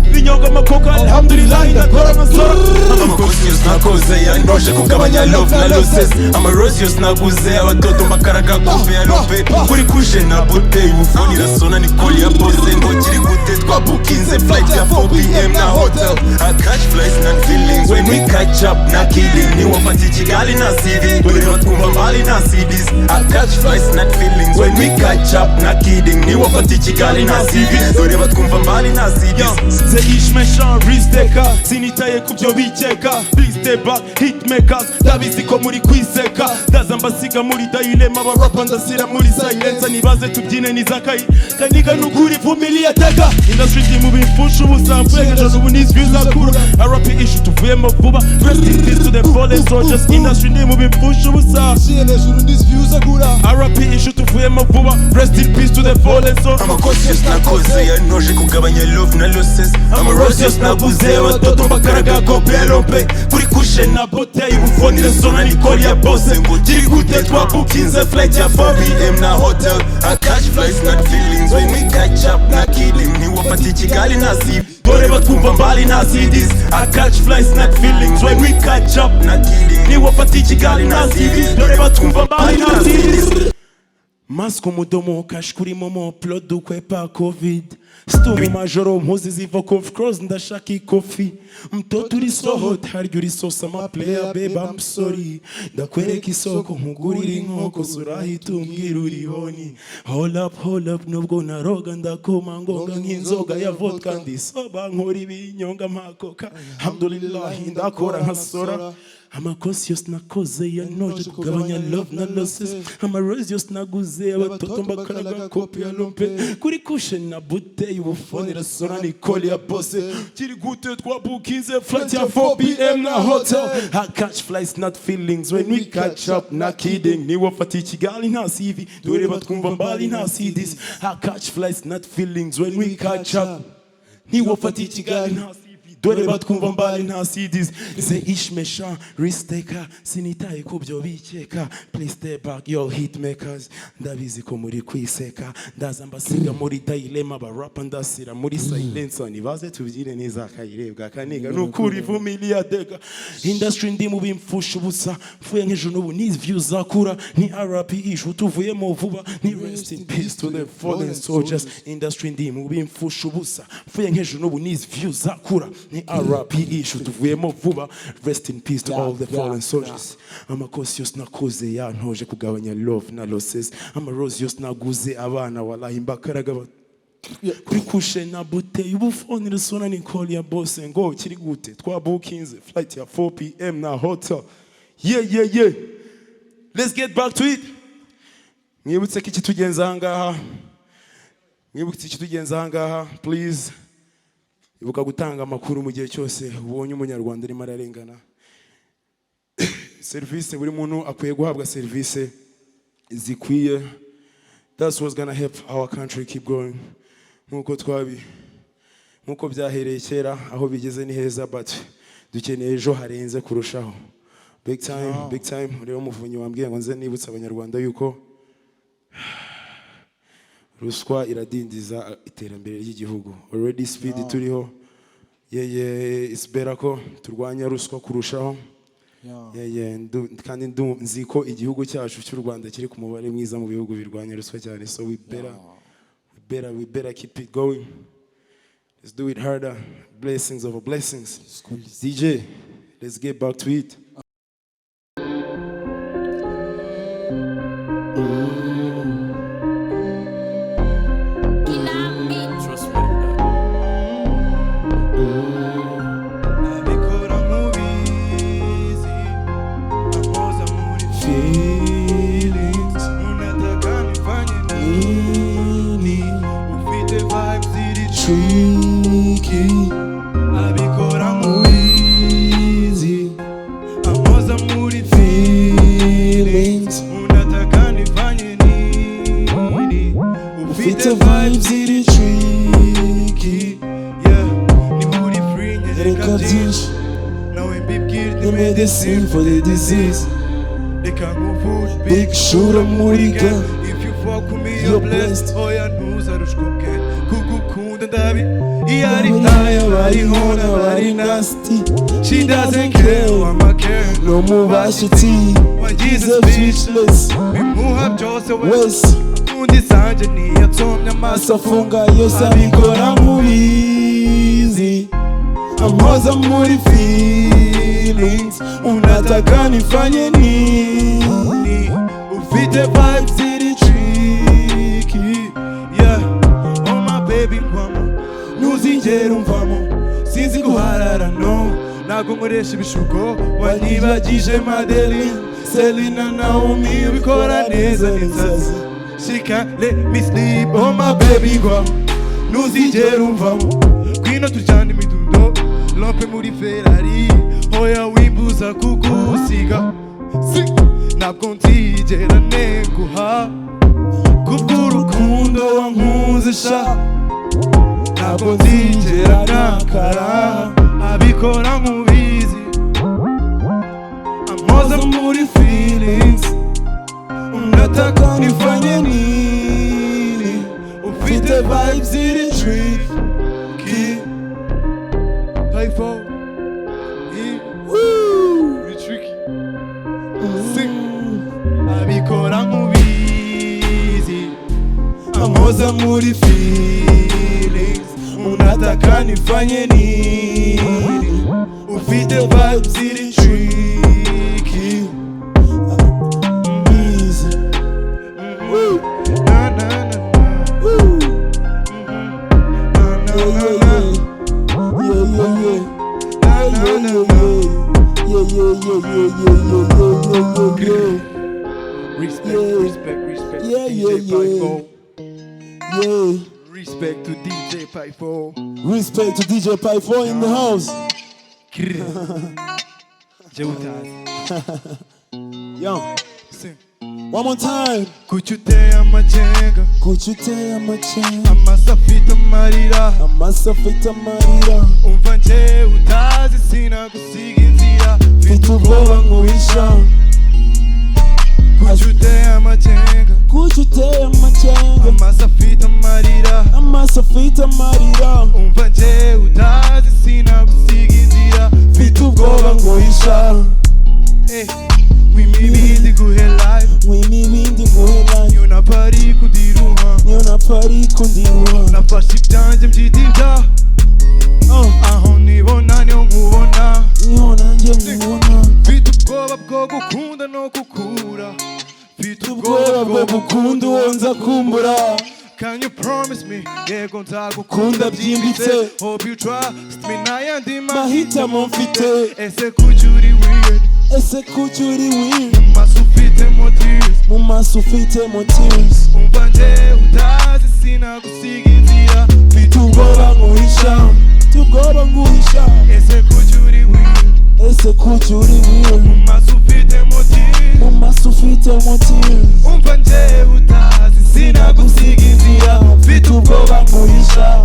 ibinyonga amakoka alhamdulillah ndakora nkasora Amakosi nakoze yantoje kugabanya love na losses Amarosi yose naguze abatoto mbakaraga ko belompe kuri kushe na bouteille ubufoni rasona ni call ya boss ngo kiri gute twabukinze flight ya 4 p.m. na hotel I catch flights not feelings when we catch up na kidding ni wafati Kigali na CV dore batwumva mbali na CDs I catch flights not feelings when we catch up na kidding ni wafati Kigali na CV dore batwumva mbali na CDs ze ishmesha risteka sinitaye kubyo bikeka please stay back hitmakers ndabizi ko muri kwiseka ndaza mbasiga muri dailema abarapa ndasira muri silence nibaze tubyine nizakayi kaniga nukuri vumilia teka industry ndi mu bifusha ubusambo hejuru ubu nizwiza kura RP issue tuvuyemo vuba rest in peace to the fallen soldiers industry ndi mu bifusha ubusambo hejuru ndizvyuza kura RP issue tuvuyemo vuba rest in peace to the fallen soldiers Amakosi nakoze yantoje kugabanya love na losses Amarosi yose naguze abatoto mbakaraga ko belompe kuri kushe na bouteille ubufoni resona ni call ya boss ngo kiri gute twabukinze flight ya 4 p.m. na hotel I catch flights not feelings when we catch up na kidding ni wafati Kigali na CV dore batwumva mbali na CDs I catch flights not feelings when we catch up na kidding ni wafati Kigali na CV dore batwumva mbali na CDs Masco mudomo cash kuri momo plot dukwepa covid Stumu majoro mpuzi ziva cough cross ndashaka coffee mtoto uri so hot harya uri so sama player babe I'm sorry ndakwereka isoko nkugurira inkoko surahita umbwira uri honi hold up nubwo naroga ndakoma ngonga nk'inzoga ya vodka ndisoba nkora ibinyonga makoka alhamdulillah ndakora nkasora amakosi yose nakoze yanoje kugabanya love na losses amarose yose naguze abatoto mbakaraga kopi ya lompe kuri cushion na bouteille ubufone rasona ni call ya bosse kiri gute twabukize flight ya 4 p.m. na hotel I catch flights not feelings when we catch up not kidding ni wafati kigali nta CV dore batwumva mbali nta CDs I catch flights not feelings when we catch up ni wafati kigali nta dore batwumva mbali nta CDs ze ishmesha risk taker sinitaye kubyo bikeka please stay back yo hitmakers ndabizi ko muri kwiseka ndaza mbasiga muri dilemma ba rap ndasira muri silence nibaze tubyire neza kayirebwa kaniga nukuri vumilia dega industry ndi mu bimfusha ubusa mfuye nk'ejo n'ubu ni views zakura ni RP issue tuvuyemo vuba ni rest in peace to the fallen soldiers industry ndi mu bimfusha ubusa mfuye nk'ejo n'ubu ni views zakura ni RP issue tuvuyemo vuba rest in peace to all the fallen soldiers amakosi yose nakoze yantoje kugabanya love na losses amarose yose naguze abana wallahi mbakaraga kuri kushe na bouteille ubufone rasona ni call ya bosse ngo kiri gute twabukinze flight ya 4 p.m. na hotel yeah let's get back to it mwibutse iki tugenza ahangaha please ibuka gutanga amakuru mu gihe cyose ubonye umunyarwanda arimo ararengana service buri muntu akwiye guhabwa service zikwiye that's what's gonna help our country keep going nkuko byahereye kera aho bigeze ni heza but dukeneye ejo harenze kurushaho big time rero Umuvunyi wambwiye ngo nze nibutsa abanyarwanda yuko ruswa iradindiza iterambere ry'igihugu already speed turiho it's better ko turwanya ruswa kurushaho kandi nzi ko igihugu cyacu cy'u Rwanda kiri ku mubare mwiza mu bihugu birwanya ruswa cyane so we better keep it going. Let's do it harder. Blessings over blessings. DJ, let's get back to it. For the disease, they can't move food. Big shooter, Muriga. If you fuck with me, you're blessed. Oh, yeah, news are cooking. Cuckoo, cool, the Davi. Yari Naya, very honor, very nasty. She doesn't care, I'm a care. No move, I should see. My Jesus, speechless. We move up, Joseph West. Kundi Sanjani, a tom, the massa funga, Yosabi, Koramu easy. I'm also muri feelings unataka nifanye nini ufite vibes ziri tricky yeah oh my baby kwamo ntuzigera umvamo sinzi guharara no ntabwo nkoresha ibishuko wanyibagije Madeline Selena Naomi ubikora neza n'inzazi she can't let me sleep oh my baby kwamo ntuzigera umvamo kwino tujyana imidundo Lompe muri Ferrari Oya wimbuza kugusiga Ntabwo nzigera nenguha Kubw'urukundo wankunze sha Ntabwo nzigera nakara Abikora mubizi Ampoza muri feelings Unataka nifanye nini Ufite vibes ziri tricky Play for Woo! Tricky. Sing. Abikora mubizi ankoza muri feelings unataka nifanye nini ufite vibes ziri tricky easy na na na Respect Yeah, DJ yeah, Pipo. Yeah. Respect to DJ Pipo. Respect to DJ Pipo in the house. Yo, Sing. one more time. Kuchute amajenga Kuchute amachenga, amasafita marira amasafita marira, umva nje utazi sinagusiga inzira mfite ubwoba nkubisha. Kuchute amajenga Kuchute amachenga, amasafita marira amasafita marira, umva nje utazi sinagusiga inzira mfite ubwoba nkubisha. wimibindi guhe live Wimibindi nguhela, niyo napari kundiruha niyo napari kundiruha. nafashe ibyanjye mbyita ibyaha aho nibona niyo nkubona Niho nanjye nkubona, mfite ubwoba bwo gukunda no gukura mfite ubwoba bwo gukunda uwo nza kumbura. Can you promise me yego Kunda nzagukunda byimbitse. byimbitse hope you trust me n'ayandi Mahitamo mfite, ese kuki uri weird ese kuki uri weird, mu maso ufitemo tears mu maso ufitemo tears. umva nje utazi sinagusiga inzira mfite ubwoba nguhisha, mfite ubwoba nguhisha. ese kuki uri weird Ese kuki uri weird, mu maso ufitemo tears mu maso ufitemo tears. umva nje utazi sinagusiga inzira mfite ubwoba nguhisha,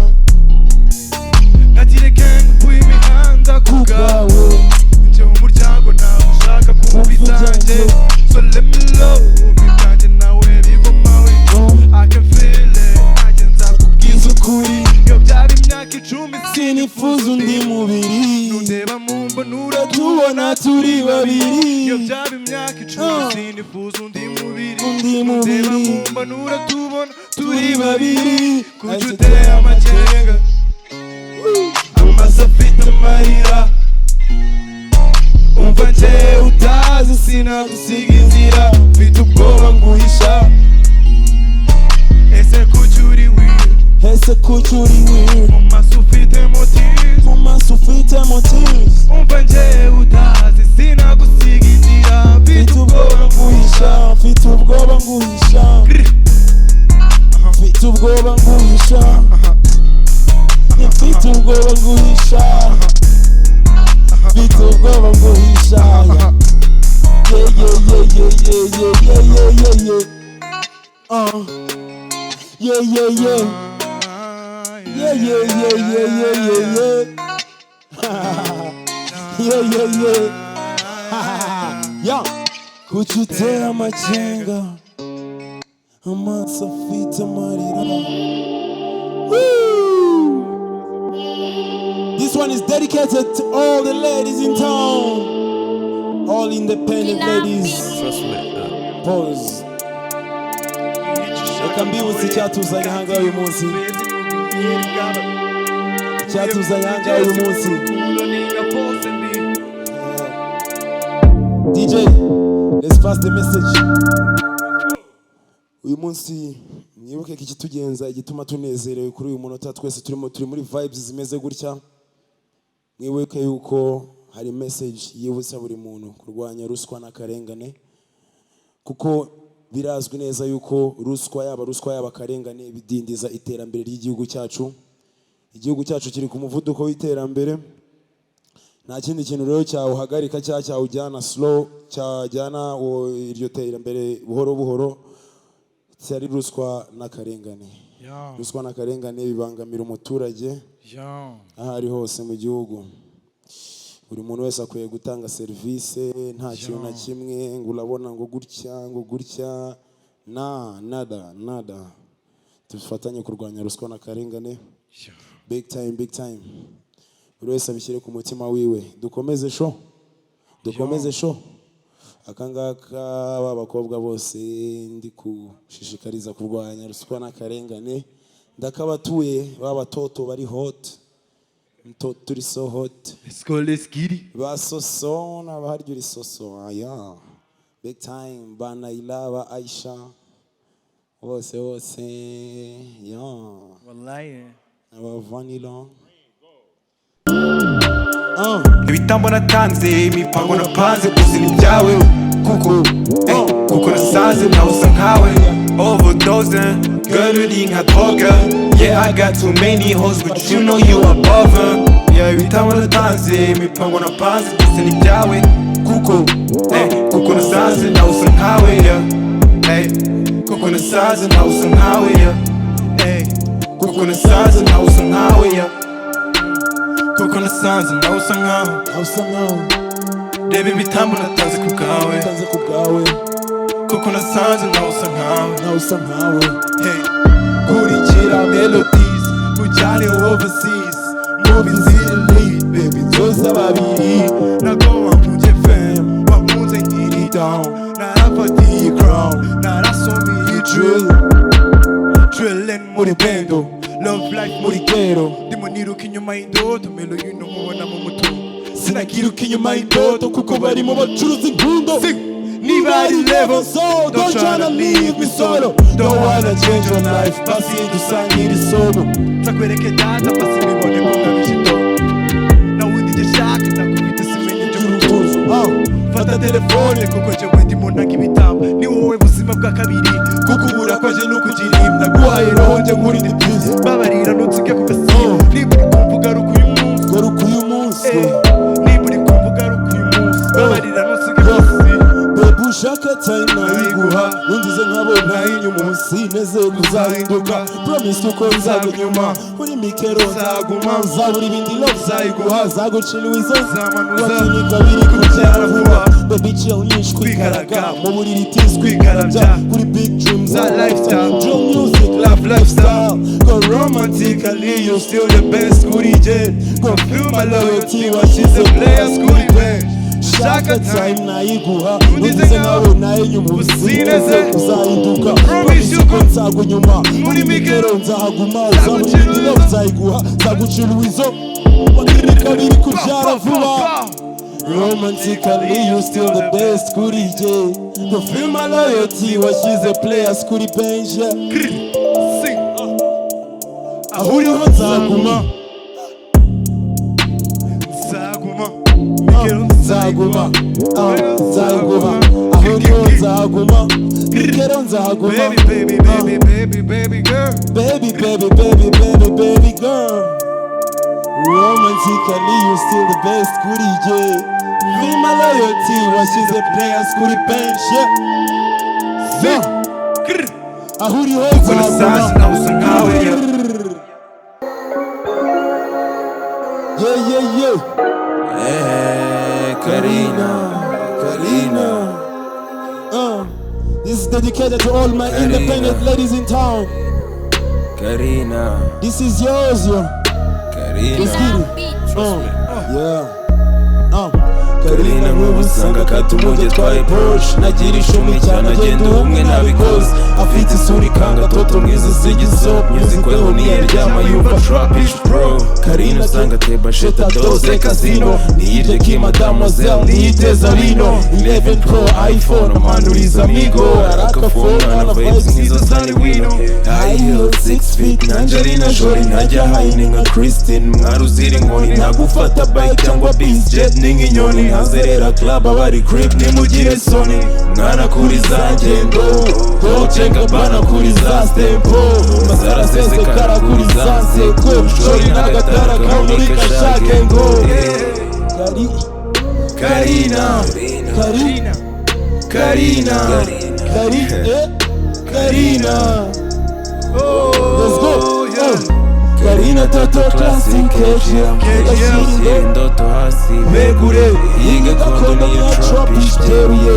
natire gang w'imihanda ku bwawe kubwawe. nje mu muryango nawe ushaka kumva ibyanjye so let me love ibyanjye nawe bigomawe I can feel it nanjye nzakubwiza ukuri iyo byaba imyaka 10 Sinifuza undi mubiri, nundeba mu mbonura tubona turi babiri. iyo byaba imyaka 10 sinifuza undi mubiri Undi nundeba mubiri. mu mbonura tubona turi Turi babiri babiri. kuki uteye amakenga amaso afite amarira umva nje utazi sinagusiga inzira mfite ubwoba nguhisha ese kuki uri weird Ese kuki uri weird, mu maso ufitemo tears mu maso ufitemo tears. umva nje utazi sinagusiga inzira mfite Mfite ubwoba ubwoba nguhisha, mfite ubwoba nguhisha. Mfite ubwoba nguhisha, mfite ubwoba nguhisha. Mfite ubwoba nguhisha. Yeah, yeah, yeah, yeah, yeah, yeah, yeah, yeah, yeah, yeah. Yeah, yeah, yeah. Yeah, yeah, yeah, yeah, yeah, yeah, yeah. Yeah, yeah, yeah. Yeah. Kuki uteye amakenga, amaso afite amarira. Woo! This one is dedicated to all the ladies in town, all independent ladies. Pause. Reka mbibutse icyatuzanye ahangaha uyu munsi, icyatuzanye ahangaha uyu munsi. DJ, let's pass the message. Uyu munsi mwibuke ko ikitugenza igituma tunezerewe kuri uyu munota twese turi muri vibes zimeze gutya. Mwibuke yuko hari message yibutsa buri muntu kurwanya ruswa n'akarengane, kuko birazwi neza yuko ruswa yaba akarengane bidindiza iterambere ry'igihugu cyacu. Igihugu cyacu kiri ku muvuduko w'iterambere, nta kindi kintu rero cyawuhagarika cyangwa cyawujyana slow, cyajyana iryo terambere buhoro buhoro, cyari ruswa n'akarengane. Ruswa n'akarengane bibangamira umuturage aho ari hose mu gihugu. Buri muntu wese akwiye gutanga serivisi, nta kintu na kimwe ngo urabona ngo gutya nada. Tufatanye kurwanya ruswa n'akarengane. Big time. Buri wese abishyire ku mutima wiwe. Dukomeze show. akangaka b'abakobwa bose ndi kushishikariza kurwanya ruswa n'akarengane ndakabatuye b'abatoto bari hot mtoto turi so hot let's get it basoso n'abaharya uri soso aya big time banaila ba Aisha bose ya wallahi aba vanilla ibitambo natanze imipango napanze byose ni byawe kuko nasanze nawe usa nkawe overdosing girl uri nka droga yeah I got too many hoes but you know you above her yeah ibitambo natanze imipango napanze byose ni byawe kuko nasanze nawe usa nkawe yeah kuko nasanze nawe usa nkawe yeah kuko nasanze nawe usa nkawe yeah kuko nasanze nawe usa nkawe reba ibitambo natanze ku bwawe kuko nasanze nawe usa nkawe kurikira melodies mujyane overseas mu bizira lead baby tuza babiri nago wakunze fame wakunze nkiri down narafatiye crown narasomiye drilling muri bendo love life muri ghetto ndimo niruka inyuma y'indoto melo y'ino mubona mu mutungo sinakiruka inyuma y'indoto kuko barimo bacuruza inkundo niba ari level so don't tryna leave me solo don't wanna change your life basi dusangire isomo nzakwereke data basi mbibone ko nkabishito nawundi icyo shaka ndakufite simenye by'urukuzo fata telefone kuko jewe ndimo ntaga ibitambo ni wowe buzima bwa kabiri kuko ubura kwaje n'ukugira ndaguhaye roho nje nkuri ndi byiza babarira nutsike ku gasiba niba uri kumva ugaruka uyu munsi niba uri kumva ugaruka uyu munsi babarira nutsike ku gasiba baby ushaka time nayiguha ungize nkabona inyuma munsi neze kuzahinduka promise uko nzagunyuma uri mikero nzaguma uzabura ibindi love zayiguha zagucira izo wakinika biri kubyara vuba baby chill nyinshi kwikaraga mu buriri tizi kwikarabya kuri big dreams za lifestyle drill music love lifestyle go romantically you still the best kuri jet go feel my loyalty while she's a player kuri bench shaka time nayiguha ungize nkabona inyuma usineze kuzahinduka promise uko nzagunyuma muri mikero nzahaguma uzabura ibindi love zayiguha zagucira izo wakinika biri kubyara vuba romantically you still the best kuri J you feel my loyalty while she's a player kuri bench sing aho uriho nzaguma nzaguma aho uriho nzaguma mikero nzaguma baby girl romantically you still the best kuri J feel my loyalty while she's a player kuri bench aho uriho nzaguma yeah Karina this is dedicated to all my independent ladies in town. Karina, this is yours, yo. Karina, let's get it. Yeah. Karina nk'ubusanga katumuje twaye Porsche nagira ishumi cyane agenda umwe nabikoze afite isura ikanga toto mwiza sigiso musikwego niyeryama yumva trapish pro Karina usanga teba sheta doze casino niyirye ki mademoiselle niyiteza vino 11 pro iPhone manuriza amigo arakafona na vibes nziza zari wino high heel 6 feet Angelina Jolie najya high nka Christine mwaruzira inkoni ntagufata bike cyangwa biz jet n'inyoni hazerera club abari creep nimugire soni mwana kuri za ngendo Dolce Gabbana kuri za stempo mazara sese kara kuri za seko shori nagatara kamuri kashake ngo Karina let's go Karina Toto Classic KGM Ndoto hasi begure Yiga kondo niya tropish Teruye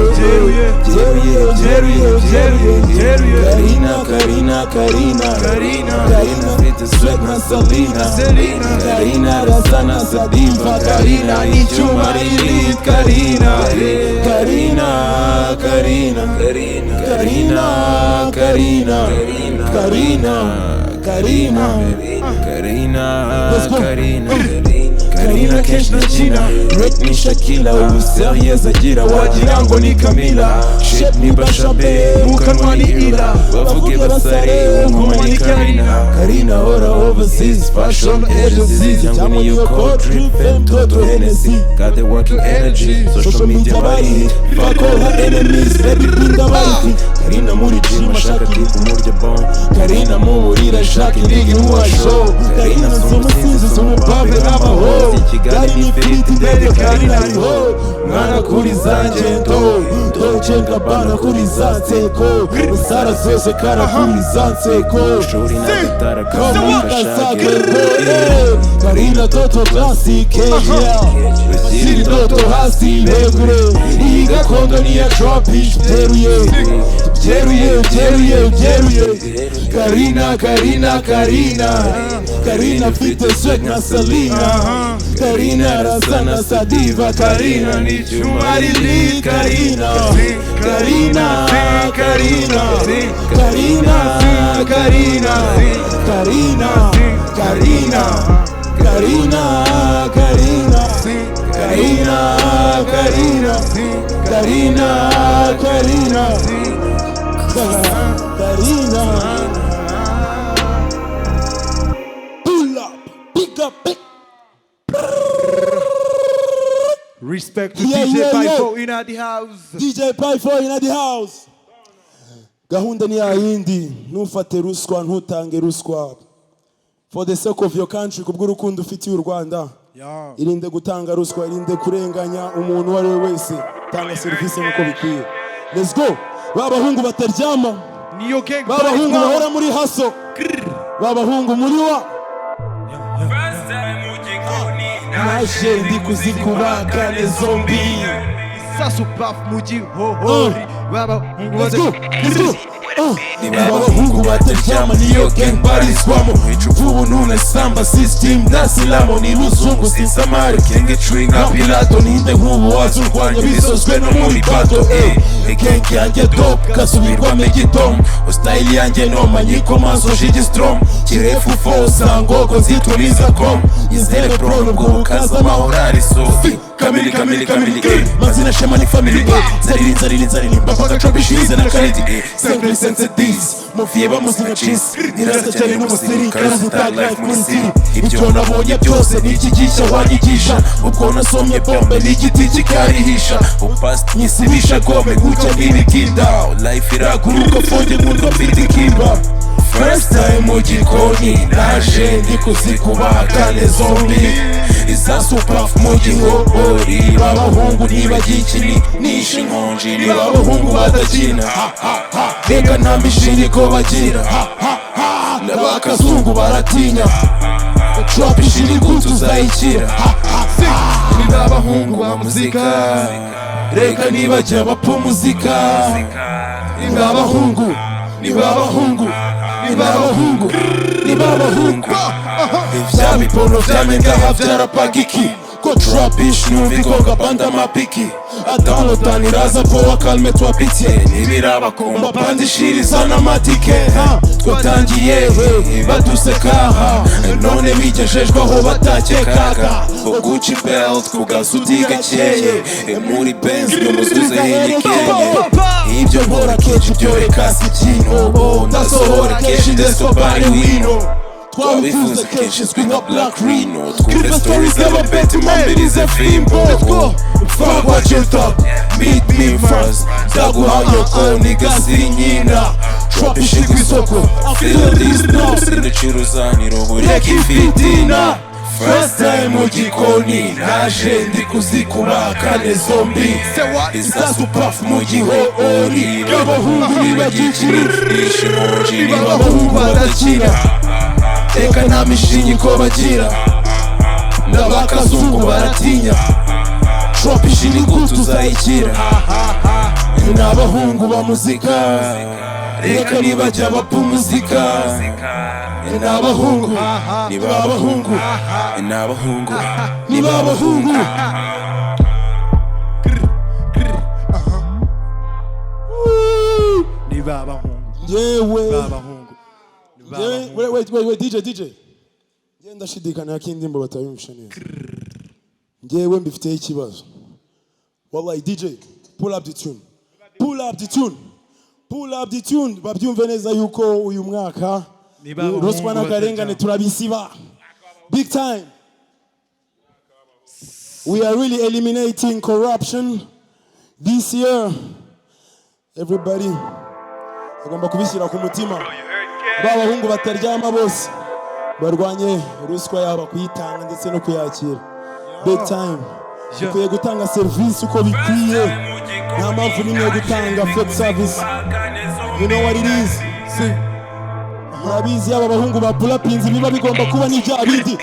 Karina fit the sweat na Selena Karina Razana Sadiva Karina Ichuma Elite Karina Karina Kesh na China Rate ni Shakila Ubu serious agira wagira ngo ni Camila Shit ni Bashabe Mukanwa ni Ila Bavuge basare Nkuma ni Karina ora overseas Fashion agencies Yangu ni yo code Trip Femme Toto Hennessy Got the working energy Social media bari Fuck all her enemies Baby pinda bari Karina muri gym ashaka kipu murya bon Karina muburira ashaka indigi muwa show Karina z'umusinzi z'umupave n'amaho Kigali ni ifiriti ndende Karina ariho Mwana kuri zanje ndo Dolce Gabbana kuri za nseko Musara zose kara kuri za nseko Shuri n'agatara kamika shake Karina Toto Classic Basiri Toto hasi begure Iga kondo niya tropish Teruye Karina fit the swag na Selena Karina Razana Sadiva Karina ni Chuma Elite Karina Pull up, pick up, pick. Respect to DJ Pifo in the house. DJ Pifo in the house. Gahunda ni yindi ntufate ruswa ntutange ruswa. For the sake of your country kubw'urukundo ufitiye u Rwanda. Irinde gutanga ruswa, irinde kurenganya umuntu wari we wese. Tanga serivisi nkuko bikwiye. Let's go. Babahungu bataryama. Niyo gang. Babahungu bahora muri haso. Babahungu muri wa. Naje ndi kuzikubaga ne zombie. Sasupaf muji hohori. Babahungu bataryama. Babahungu bataryama niyo gang barizwamo Icuvubu nune samba system dasilamo ni ruzungu sinsamari Kenge tree nka Pilato ninde nk'ubu wazurwanya bisozwe no muri bato Gang yanjye dope kasubirwamo igitomo Style yanjye noma nyikomanzo shigi strong Kirefu fosa ngoko nzituliza kom Izere pro nubwo bukaza amahoro ari sofi Kamili mazina shema ni family Nzariri mbapaka trabishirize na karidi Sense this Mufie bamuzina cheese Nirasa cyane n'umusiri Karazi tag life muri city Ibyo nabonye byose nikigisha wanyigisha Ubwo nasomye bombe n'igiti kikarihisha Upast nyisibisha gome gucya n'ibikinda Life iraguruka fonde nk'urwo mfite ikimba First time mu gikoni naje ndi kuzikubaga ne zombie Izasupaf mu gihobori Babahungu ntibagikini nishe inkonji ni babahungu badakina Reka nta mishiriko bagira N'abakazungu baratinya Trap ishiriko tuzayikira Ni babahungu ba muzika Reka nibajya bapfa muzika Ni babahungu Vya bipono vyamengaha vyarapagiki Ko trapish numvikonga banda mapiki Adalota niraza poa kalme twa pitiye Nibiraba komba bandishiriza n'amatike Twatangiye badusekaha None bigejejweho batakekaga Gucci belt kugasuti gakeye Muri Benz n'umuzuze henikeye Ibyo nkora kenshi byoreka si ibyino Ndasohora kenshi ndeso bari wino Twabifuza kenshi izwi nka Black Rhino Twumve stories z'ababeti mambirize fimbo Fuck what you thought, meet me first Ndaguha nyoko nigaziri nyina Trap ishigwa isoko, I feel these knobs Ndacuruza nirobureka ifitina First time mu gikoni naje ndi kuzikubaga ne zombie Izasupaf mu gihori Babahungu ntibagikini nishe inkonji ni babahungu badakina reka nta mishinyi ko bagira n'abakazungu baratinya drop ishini ngo tuzayikira n'abahungu ba muzika reka nibajya bapfa umuzika n'abahungu n'abahungu n'abahungu n'abahungu Wait, DJ. Ngenda shidikana yakindimbo batayumvisha neza. Ngewe mbifite ikibazo. Wallahi DJ, pull up the tune. Babyumve neza yuko uyu mwaka Ruswa n'akarengane turabisiba. Big time. We are really eliminating corruption this year. Everybody agomba kubishyira ku mutima. Babahungu bataryama bose barwanye ruswa yaba kuyitanga ndetse no kuyakira. Big time. Ukwiye gutanga service uko bikwiye. Nta mpamvu nimwe yo gutanga fake service. You know what it is? Murabizi aba bahungu ba bulapinzi biba bigomba kuba n'ibya bindi.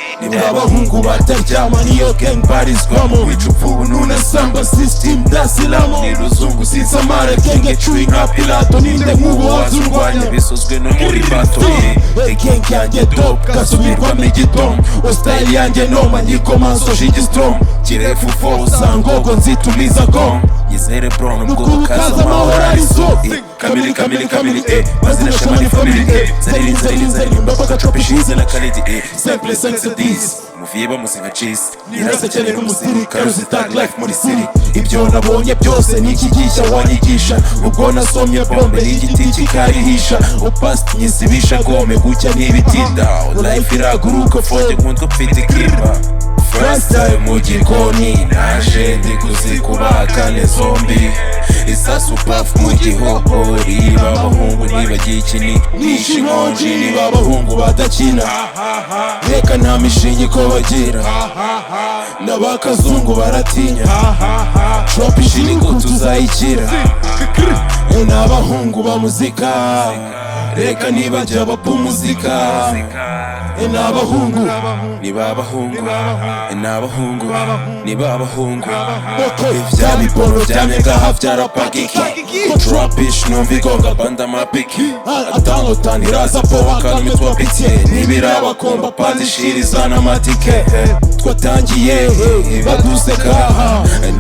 Abahungu bataryama niyo gang barizwamo wicupfu nuna samba system dasilamo niruzungu sisamara kenge chui nka pilato ninde nk'ubu wazurwanya bisozwe no muri bato gang yanjye dope kasubirwamo igitomo style yanjye noma nyikomanso shigistrong kirefu fo sangogo nzituliza gong yizere bro nubwo bukaza mahora arizo kamili mazina shema ni family zari mbapaka tropishize na kalidi simple sense this muviba muzinga cheese nirasa cyane n'umusirikare uzitag life muri city ibyo nabonye byose nikigisha wanyigisha ubwo nasomye bombe y'igiti kikarihisha upast nyisibisha gome gucya nibitinda life iraguruka fote nkundwa mfite kipa first time mu gikoni naje ndi kuzikubakane zombi isasu puff mu gihogori babahungu nibagiye ikini nishe inkonji ni babahungu badakina reka nta mishinyi ko bagira n'abakazungu baratinya drop ishini ngo tuzayikira n'abahungu ba muzika reka nibajya bapfa umuzika n'abahungu n'abahungu n'abahungu ibya biporo byamye ngaha byarapagiki drop ish numva igonga banda mapiki atangotana iraza po wakanimitwa pitiye nibirabakomba pandishiriza n'amatike twatangiye baduseka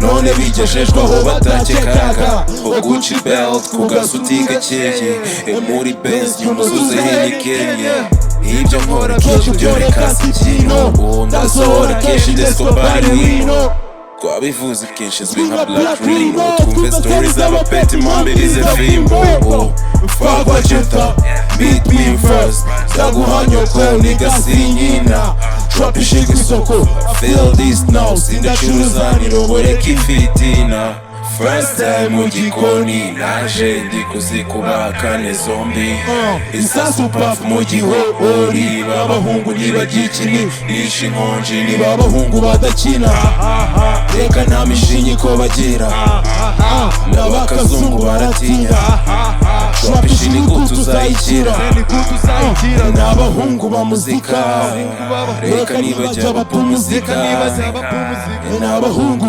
none bigejejweho batakekaga Gucci belt ku gasuti gakeye muri Benz y'umuzuze henikeye ibyo nkora kenshi byoreka si ikintu ndasohora kenshi ndetse bari wino twabivuze kenshi zwi nka Black Rhino twumve stories z'abapeti mambirize fimbo fuck what you thought meet me first zaguhanyoko nigasinyina drop ishiki isoko feel this now sindacuruza nirobore kifitina first time mu gikoni naje ndi kuzikubakane zombi isasu puff mu gihogori babahungu nibagiye ikini nishe inkonji ni babahungu badakina reka nta mishinyi ko bagira n'abakazungu baratinya drop ishini ngo tuzayikira n'abahungu ba muzika reka nibajya bapfa umuzika n'abahungu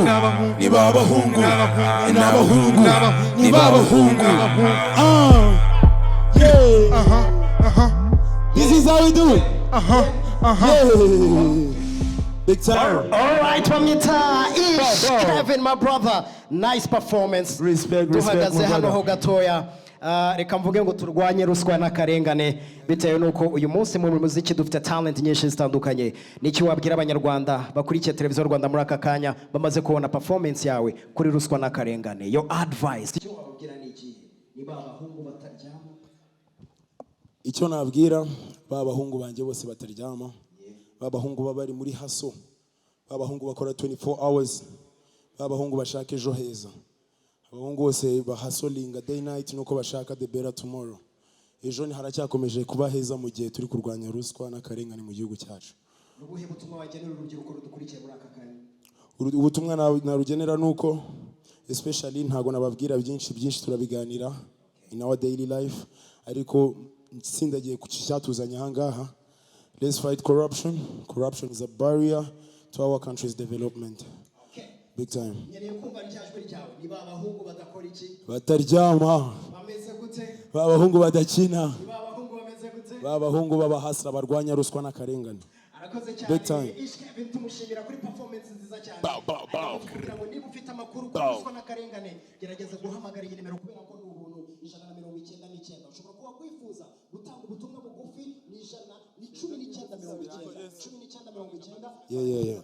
n'abahungu n'abahungu n'abahungu This is how we do it. Big time. All right, Pamita, Ish, Kevin, my brother, nice performance. Respect, Duhagaze my hano brother. ho gatoya. Reka mvuge ngo turwanye ruswa n'akarengane bitewe nuko uyu munsi mu muziki dufite talent nyinshi zitandukanye. Niki wabwira abanyarwanda bakurikiye televiziyo Rwanda muri aka kanya bamaze kubona performance yawe kuri ruswa n'akarengane? Your advice. Icyo wabwira ni iki? Ni babahungu bataryama? Icyo nabwira babahungu banje bose bataryama. Babahungu baba bari muri haso. Babahungu bakora 24 hours. Babahungu bashaka ejo heza. Abahungu bose bahasolinga day night nuko bashaka the better tomorrow. Ejo ni haracyakomeje kuba heza mu gihe turi kurwanya ruswa n'akarengane mu gihugu cyacu. Nubuhe butumwa wagenera urubyiruko rudukurikiye muri aka kanya? Ubutumwa narugenera nuko especially ntago nababwira byinshi turabiganira in our daily life ariko sindagiye ku cyatuzanya hangaha Let's fight corruption. Corruption is a barrier to our country's development. Big time. Bataryama. Babahungu badakina. Babahungu babahasra barwanya ruswa n'akarengane. Big time. Bow, bow, bow. Bow. Yeah.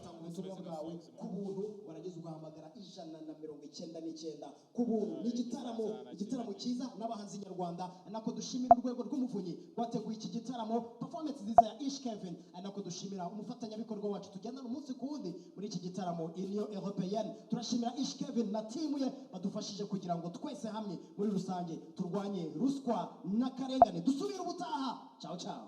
Kubuntu ni igitaramo cyiza n'abahanzi nyarwanda anako dushimira urwego rw'Umuvunyi rwateguye iki gitaramo performance nziza ya Ish Kevin anako dushimira umufatanyabikorwa wacu tugendana umunsi ku wundi muri iki gitaramo Union Européenne. Turashimira Ish Kevin na timu ye badufashije kugira ngo twese hamwe muri rusange turwanye ruswa n'akarengane. Dusubire ubutaha. Ciao ciao.